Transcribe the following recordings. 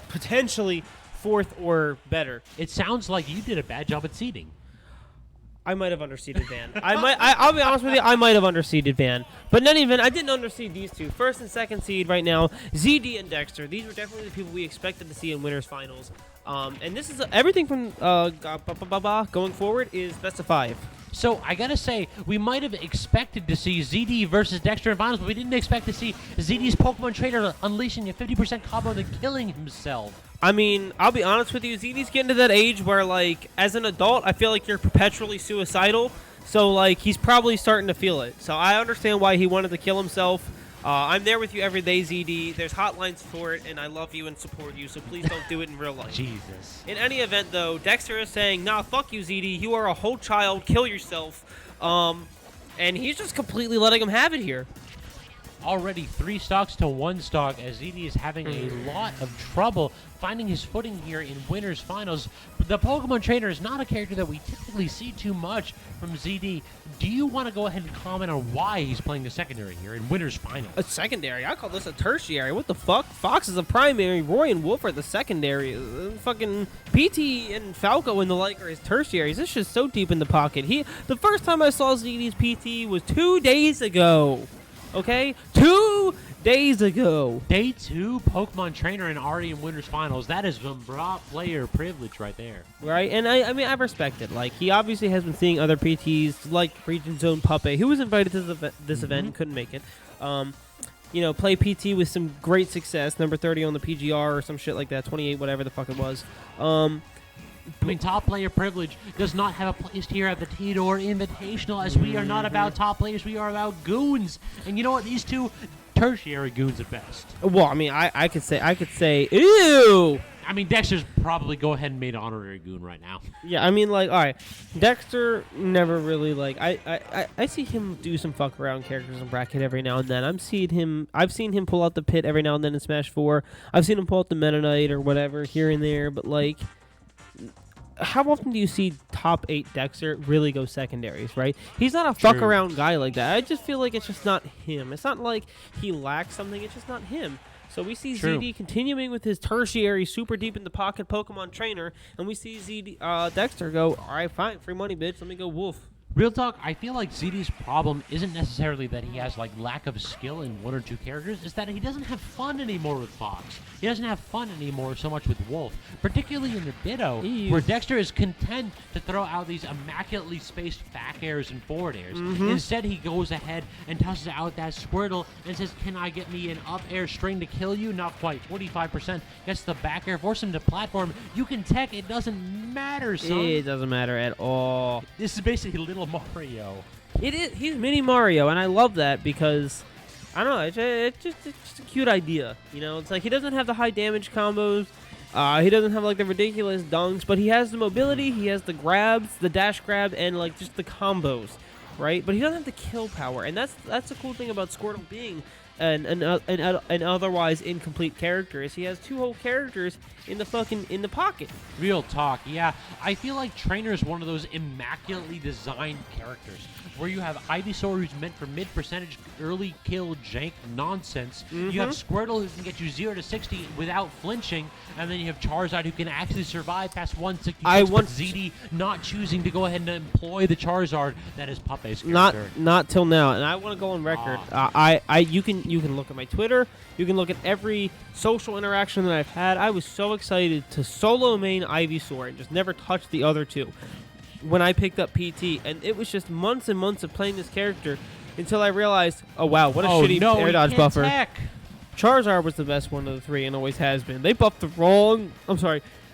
potentially 4th or better. It sounds like you did a bad job at seeding. I might have underseeded Van. I'll be honest with you, I might have underseeded Van. But in any event, I didn't underseed these two. 1st and 2nd seed right now, ZD and Dexter. These were definitely the people we expected to see in winners finals. And this is everything from going forward is best of 5. So I gotta say, we might have expected to see ZD versus Dexter in finals, but we didn't expect to see ZD's Pokemon trainer unleashing a 50% combo and then killing himself. I mean, I'll be honest with you, ZD's getting to that age where, like, as an adult, I feel like you're perpetually suicidal. So, like, he's probably starting to feel it. So I understand why he wanted to kill himself. I'm there with you every day, ZD. There's hotlines for it, and I love you and support you, so please don't do it in real life. Jesus. In any event, though, Dexter is saying, nah, fuck you, ZD. You are a whole child. Kill yourself. And he's just completely letting him have it here. Already 3 stocks to 1 stock as ZD is having a lot of trouble finding his footing here in winners finals. But the Pokemon trainer is not a character that we typically see too much from ZD. Do you want to go ahead and comment on why he's playing the secondary here in winners finals? A secondary? I call this a tertiary. What the fuck? Fox is a primary. Roy and Wolf are the secondary. Fucking PT and Falco and the like are his tertiaries. This shit's so deep in the pocket. The first time I saw ZD's PT was 2 days ago. Okay? 2 days ago. Day 2, Pokemon trainer and already in winners finals. That is some broad player privilege right there. Right? And I mean, I respect it. Like, he obviously has been seeing other PTs, like Region Zone Puppet, who was invited to this event and couldn't make it. You know, play PT with some great success. Number 30 on the PGR or some shit like that. 28, whatever the fuck it was. I mean, top player privilege does not have a place here at the T-Door Invitational, as we are not about top players, we are about goons. And you know what? These two, tertiary goons at best. Well, I mean, I could say, ew! I mean, Dexter's probably go ahead and made an honorary goon right now. Yeah, I mean, like, all right, Dexter never really, like, I see him do some fuck around characters in bracket every now and then. I've seen him pull out the pit every now and then in Smash 4. I've seen him pull out the Meta Knight or whatever here and there, but, like, how often do you see top 8 Dexter really go secondaries, right? He's not a fuck around guy like that. I just feel like it's just not him. It's not like he lacks something. It's just not him. So we see ZD continuing with his tertiary super deep in the pocket Pokemon trainer, and we see Dexter go, all right, fine, free money, bitch. Let me go Wolf. Real talk, I feel like ZD's problem isn't necessarily that he has, like, lack of skill in 1 or 2 characters. It's that he doesn't have fun anymore with Fox. He doesn't have fun anymore so much with Wolf, particularly in the Ditto, where Dexter is content to throw out these immaculately spaced back airs and forward airs. Instead, he goes ahead and tosses out that Squirtle and says, can I get me an up air string to kill you? Not quite. 45%. Gets the back air, force him to platform. You can tech. It doesn't matter, son. It doesn't matter at all. This is basically Little Mario. It is. He's mini Mario, and I love that because, I don't know, it's just a cute idea. You know, it's like he doesn't have the high damage combos. He doesn't have, like, the ridiculous dunks, but he has the mobility, he has the grabs, the dash grab, and, like, just the combos, right? But he doesn't have the kill power, and that's the cool thing about Squirtle being an otherwise incomplete character is he has 2 whole characters in the pocket. Real talk, yeah. I feel like Trainer is one of those immaculately designed characters where you have Ivysaur, who's meant for mid-percentage early kill jank nonsense. You have Squirtle, who can get you 0 to 60 without flinching, and then you have Charizard, who can actually survive past 166. But ZD not choosing to go ahead and employ the Charizard that is Puppet's character. Not till now, and I want to go on record. You can look at my Twitter. You can look at every social interaction that I've had. I was so excited to solo main Ivysaur and just never touch the other 2 when I picked up PT. And it was just months and months of playing this character until I realized, oh, wow, what a shitty air dodge buffer. Charizard was the best one of the 3 and always has been. They buffed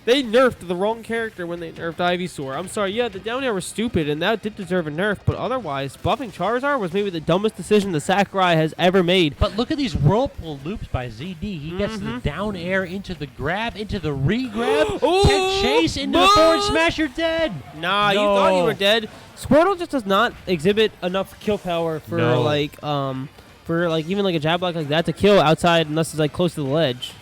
they nerfed the wrong character when they nerfed Ivysaur. I'm sorry, yeah, the down air was stupid, and that did deserve a nerf, but otherwise, buffing Charizard was maybe the dumbest decision the Sakurai has ever made. But look at these whirlpool loops by ZD. He gets the down air into the grab, into the re-grab, tech chase, into the forward smash, you're dead! Nah, you thought you were dead. Squirtle just does not exhibit enough kill power for, even like a jab block like that to kill outside unless it's, like, close to the ledge.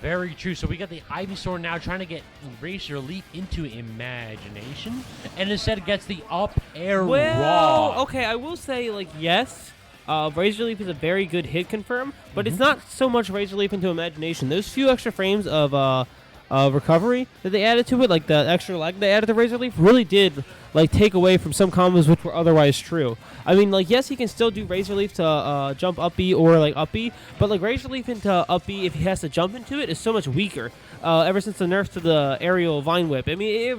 Very true. So we got the Ivysaur now trying to get Racer Leap into Imagination, and instead gets the up air raw. Okay, I will say, like, yes, Razor Leaf is a very good hit confirm, but it's not so much Razor Leaf into imagination. Those few extra frames of recovery that they added to it, like the extra leg they added to Razor Leaf, really did like take away from some combos which were otherwise true. I mean, like, yes, he can still do Razor Leaf to jump up B or like up B, but like Razor Leaf into up B, if he has to jump into it, is so much weaker. Ever since the nerf to the aerial Vine Whip, I mean,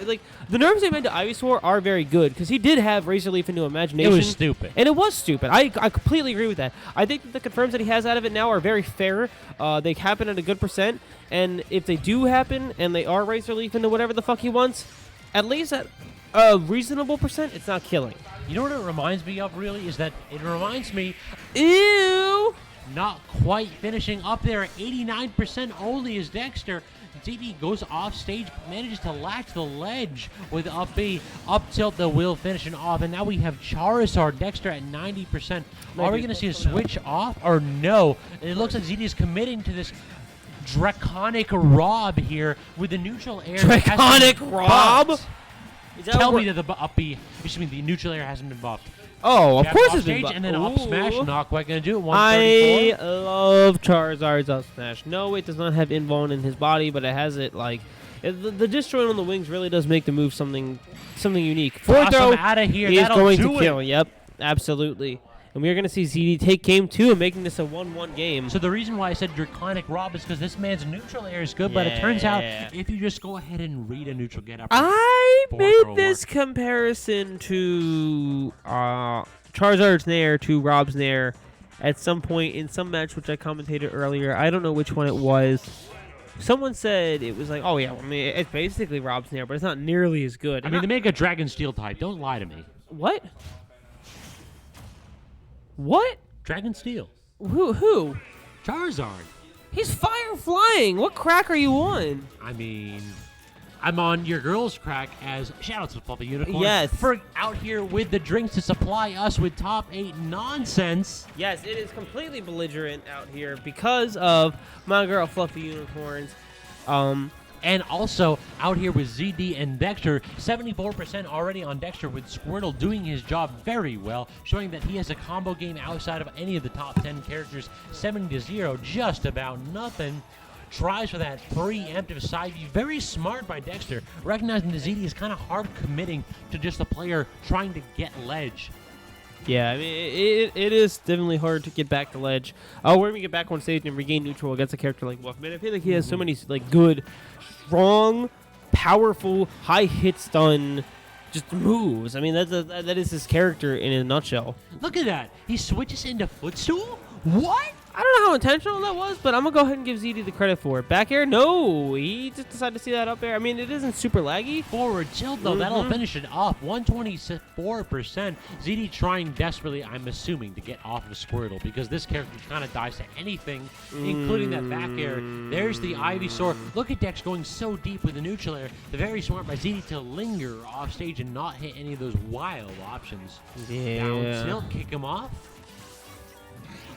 like the nerfs they made to Ivysaur are very good because he did have Razor Leaf into imagination. It was stupid, and it was stupid. I completely agree with that. I think that the confirms that he has out of it now are very fair. They happen at a good percent, and if they do happen and they are Razor Leaf into whatever the fuck he wants, at least at a reasonable percent, it's not killing. You know what it reminds me of, really, is that it reminds me, Ew! not quite finishing up there at 89% only as Dexter. ZD goes off stage, manages to latch the ledge with up B, up tilt the wheel finishing off, and now we have Charizard, Dexter at 90%. Are we going to see a switch off or no? And it looks like ZD is committing to this draconic Rob here with the neutral air. Draconic Rob? Tell me that the up B, the neutral air hasn't been buffed. Oh, of course it's been stage buffed. and then up smash, not quite going to do it. I 134. love Charizard's up smash. No, it does not have invuln in his body, but it has it like the disjoint on the wings really does make the move something unique. Forward throw out of here. He is That'll going do to it. kill. Yep, absolutely. And we are going to see ZD take game 2 and making this a 1-1 game. So the reason why I said Draconic Rob is because this man's neutral air is good, but it turns out if you just go ahead and read a neutral get up. I made this comparison to Charizard's Nair to Rob's Nair at some point in some match which I commentated earlier. I don't know which one it was. Someone said it was like, oh yeah, I mean, it's basically Rob's Nair, but it's not nearly as good. I mean, they make a Dragon Steel type. Don't lie to me. What? What? Dragon Steel. Who? Charizard. He's fire flying. What crack are you on? I mean, I'm on your girl's crack as shoutouts to Fluffy Unicorn. Yes. For out here with the drinks to supply us with top 8 nonsense. Yes, it is completely belligerent out here because of my girl Fluffy Unicorns. And also out here with ZD and Dexter, 74% already on Dexter with Squirtle doing his job very well, showing that he has a combo game outside of any of the top 10 characters, 70-0, just about nothing. Tries for that preemptive side view. Very smart by Dexter, recognizing that ZD is kind of hard committing to just a player trying to get ledge. Yeah, I mean, it is definitely hard to get back to ledge. We're going to get back on stage and regain neutral against a character like Wolf. Man, I feel like he has so many like good, strong, powerful, high hit stun just moves. I mean, that is his character in a nutshell. Look at that. He switches into footstool? What? I don't know how intentional that was, but I'm going to go ahead and give ZD the credit for it. Back air? No. He just decided to see that up there. I mean, it isn't super laggy. Forward tilt, though. That'll finish it off. 124%. ZD trying desperately, I'm assuming, to get off of Squirtle because this character kind of dies to anything, including that back air. There's the Ivysaur. Look at Dex going so deep with the neutral air. The very smart by ZD to linger off stage and not hit any of those wild options. Yeah. Down tilt, kick him off.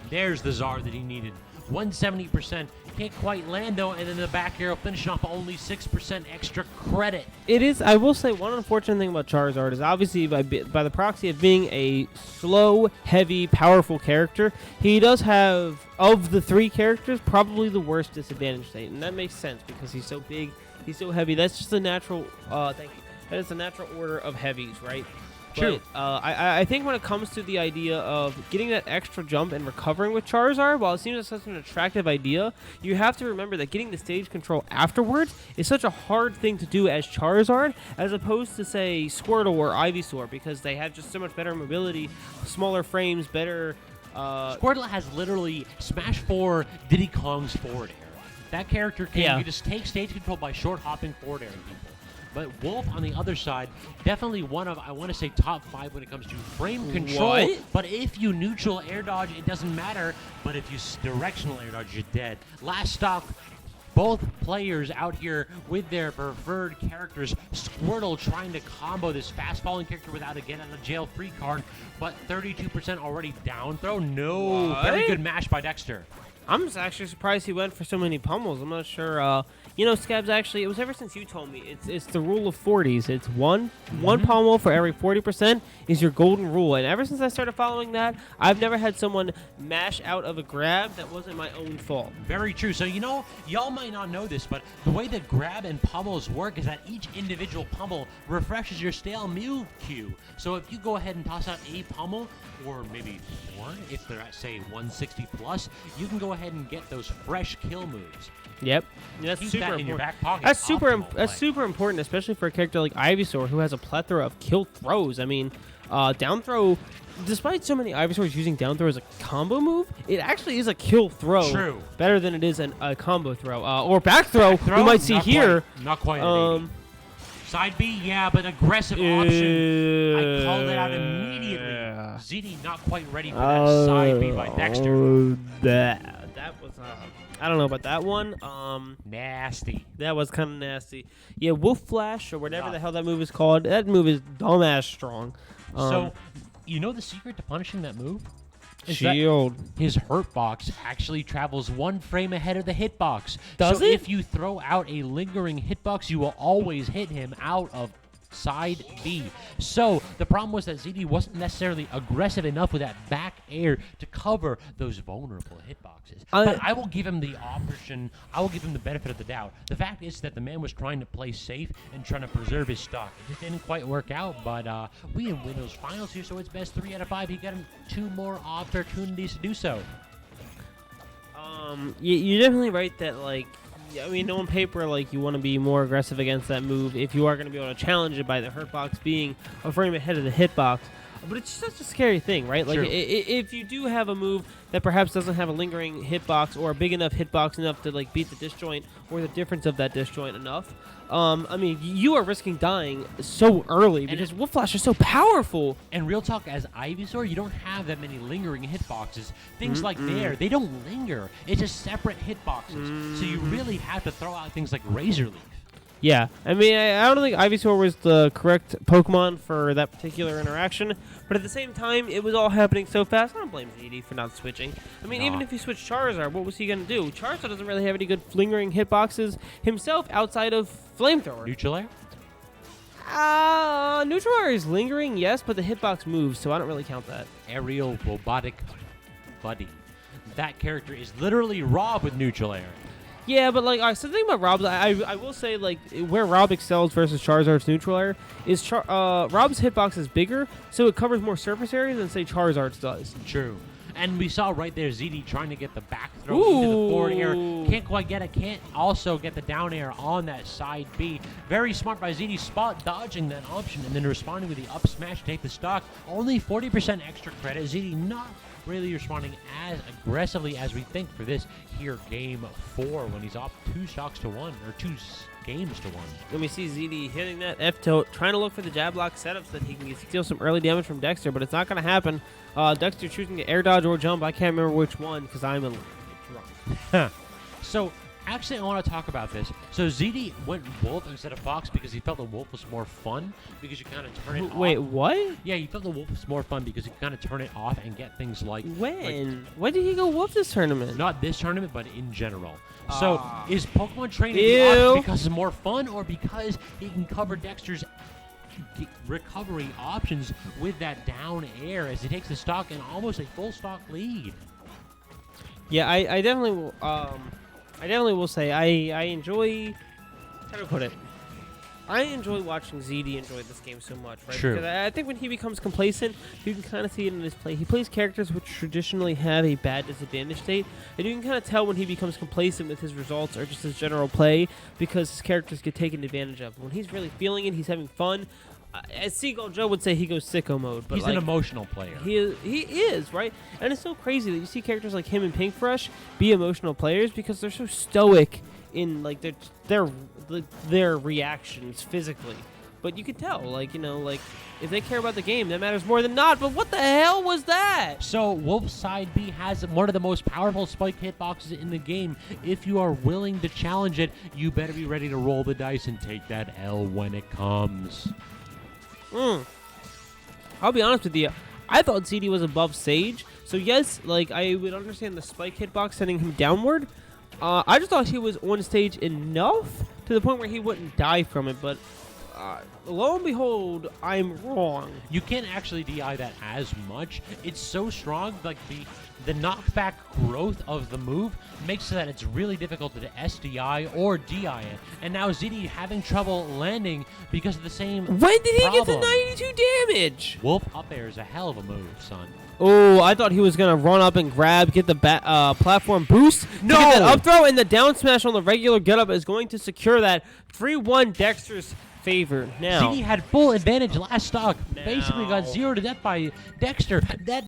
There's the Czar that he needed. 170%. Can't quite land, though, and then the back arrow finishing off only 6% extra credit. It is, I will say, one unfortunate thing about Charizard is obviously by the proxy of being a slow, heavy, powerful character, he does have, of the 3 characters, probably the worst disadvantage state. And that makes sense because he's so big, he's so heavy. That's just the natural, thank you. That is the natural order of heavies, right? True. But, I think when it comes to the idea of getting that extra jump and recovering with Charizard, while it seems like such an attractive idea, you have to remember that getting the stage control afterwards is such a hard thing to do as Charizard, as opposed to, say, Squirtle or Ivysaur, because they have just so much better mobility, smaller frames, better... Squirtle has literally Smash 4 Diddy Kong's forward air. That character can you just take stage control by short hopping forward airing people. But Wolf, on the other side, definitely one of, I want to say, top 5 when it comes to frame control. What? But if you neutral air dodge, it doesn't matter. But if you directional air dodge, you're dead. Last stock, both players out here with their preferred characters. Squirtle trying to combo this fast-falling character without a get-out-of-jail-free card. But 32% already down throw. No. What? Very good mash by Dexter. I'm just actually surprised he went for so many pummels. I'm not sure. Scabs, actually, it was ever since you told me. It's the rule of 40s. It's one pummel for every 40% is your golden rule. And ever since I started following that, I've never had someone mash out of a grab that wasn't my own fault. Very true. So, y'all might not know this, but the way that grab and pummels work is that each individual pummel refreshes your stale move queue. So if you go ahead and toss out a pummel, or maybe more, if they're at, say, 160 plus, you can go ahead and get those fresh kill moves. Yep, that's Keep super that important. in your back pocket. That's super important, especially for a character like Ivysaur who has a plethora of kill throws. I mean, down throw. Despite so many Ivysaurs using down throw as a combo move, it actually is a kill throw. True. Better than it is a combo throw or back throw. We might see here. Not quite. At 80. Side B, yeah, but aggressive option. I called it out immediately. ZD not quite ready for that side B by Dexter. That was. I don't know about that one. Nasty. That was kind of nasty. Yeah, Wolf Flash or whatever the hell that move is called. That move is dumbass strong. So, the secret to punishing that move? Shield. His hurt box actually travels 1 frame ahead of the hitbox. Does so it? if you throw out a lingering hitbox, you will always hit him out of side B. So the problem was that ZD wasn't necessarily aggressive enough with that back air to cover those vulnerable hitboxes. But I will give him the option. I will give him the benefit of the doubt. The fact is that the man was trying to play safe and trying to preserve his stock. It just didn't quite work out, but we didn't win those finals here, so it's best 3 out of 5. He got him 2 more opportunities to do so. You're definitely right that, on paper, you want to be more aggressive against that move if you are going to be able to challenge it by the hurt box being a frame ahead of the hitbox. But it's just such a scary thing, right? If you do have a move that perhaps doesn't have a lingering hitbox or a big enough hitbox enough to beat the disjoint or the difference of that disjoint enough, you are risking dying so early because Wolf Flash is so powerful. And real talk, as Ivysaur, you don't have that many lingering hitboxes. Things like they don't linger. It's just separate hitboxes. So you really have to throw out things like Razor Leaf. Yeah, I don't think Ivysaur was the correct Pokemon for that particular interaction, but at the same time, it was all happening so fast. I don't blame ZD for not switching. Even if he switched Charizard, what was he going to do? Charizard doesn't really have any good lingering hitboxes himself outside of Flamethrower. Neutral Air? Neutral Air is lingering, yes, but the hitbox moves, so I don't really count that. Aerial Robotic Buddy. That character is literally Rob with Neutral Air. Yeah, but so the thing about Rob, I will say where Rob excels versus Charizard's neutral air is Rob's hitbox is bigger, so it covers more surface area than say Charizard's does. True. And we saw right there ZD trying to get the back throw into the forward air. Can't quite get it. Can't also get the down air on that side B. Very smart by ZD, spot dodging that option and then responding with the up smash to take the stock. Only 40% extra credit. ZD not really responding as aggressively as we think for this here game 4 when he's up 2 stocks to 1 or 2 games to 1. Let me see ZD hitting that F tilt, trying to look for the jab lock setup so that he can steal some early damage from Dexter, but it's not going to happen. Dexter choosing to air dodge or jump. I can't remember which one because I'm a little bit drunk. So actually, I want to talk about this. So ZD went Wolf instead of Fox because he felt the Wolf was more fun because you kind of turn it off. Wait, what? Yeah, he felt the Wolf was more fun because you kind of turn it off and get things like... When? When did he go Wolf this tournament? Not this tournament, but in general. So is Pokemon training the option because it's more fun or because he can cover Dexter's recovery options with that down air as he takes the stock in almost a full stock lead? Yeah, I definitely will. I definitely will say I enjoy. How to put it? I enjoy watching ZD enjoy this game so much, right? True. Because I think when he becomes complacent, you can kind of see it in his play. He plays characters which traditionally have a bad disadvantage state, and you can kind of tell when he becomes complacent with his results or just his general play because his characters get taken advantage of. When he's really feeling it, he's having fun. As Seagull Joe would say, he goes sicko mode. But he's an emotional player. He is, right? And it's so crazy that you see characters like him and Pink Fresh be emotional players because they're so stoic in their reactions physically. But you can tell, if they care about the game, that matters more than not. But what the hell was that? So Wolf Side B has one of the most powerful spike hitboxes in the game. If you are willing to challenge it, you better be ready to roll the dice and take that L when it comes. I'll be honest with you. I thought ZD was above Sage. So yes, like I would understand the spike hitbox sending him downward. I just thought he was on stage enough to the point where he wouldn't die from it, but lo and behold, I'm wrong. You can't actually DI that as much. It's so strong, like the knockback growth of the move makes it that it's really difficult to SDI or DI it. And now ZD having trouble landing because of the same When did he get problem. to 92 damage? Wolf up air is a hell of a move, son. Oh, I thought he was going to run up and grab, get the platform boost. No! To get that up throw, and the down smash on the regular getup is going to secure that 3-1 Dexter's favor. Now, ZD had full advantage last stock. Now. Basically got 0 to death by Dexter. That